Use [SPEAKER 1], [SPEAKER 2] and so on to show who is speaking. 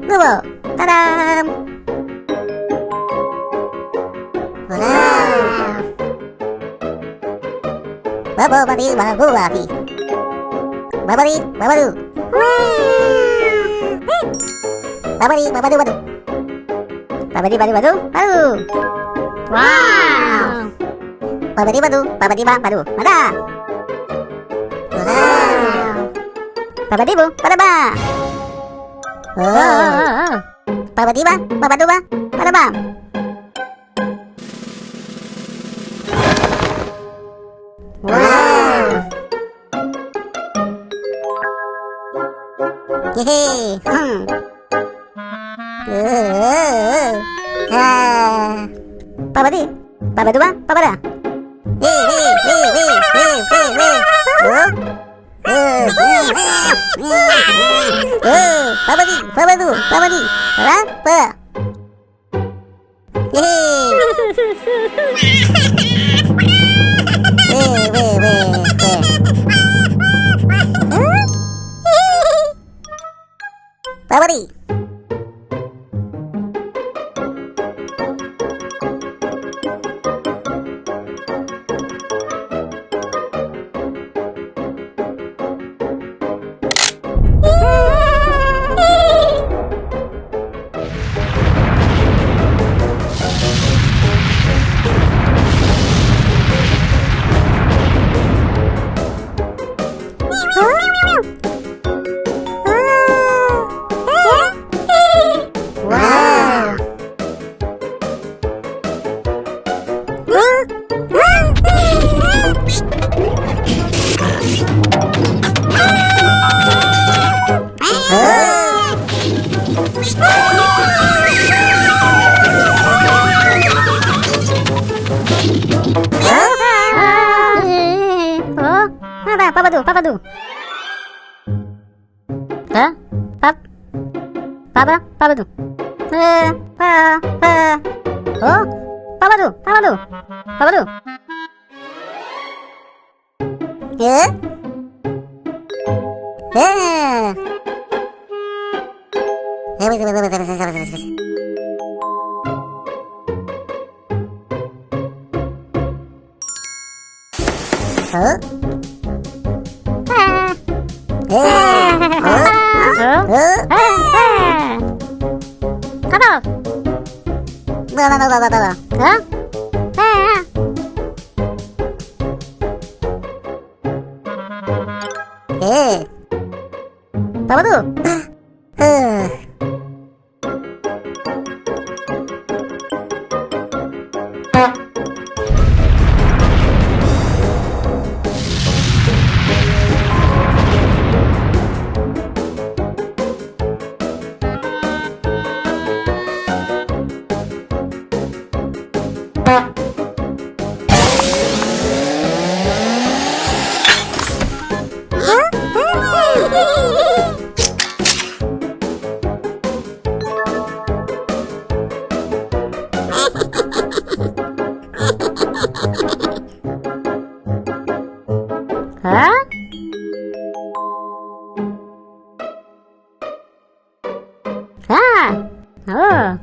[SPEAKER 1] Loco, tadam! Babadi, babadi. Babadi, babadu. Babadi, babadu, badu. Babadi, badu, badu, badu. Wow! Babadi, badu, babadi, badu. Ada. Babadi, bu, badaba. Oh. Babadi, ba, babadu, ba, badaba. Wow! Hehe, Babadi, babaduba, babada. Babadi, babadu, babadi, ba. Babadi. Papadu, papadu. Hah? Papadu. Oh, papadu. Eh? Huh?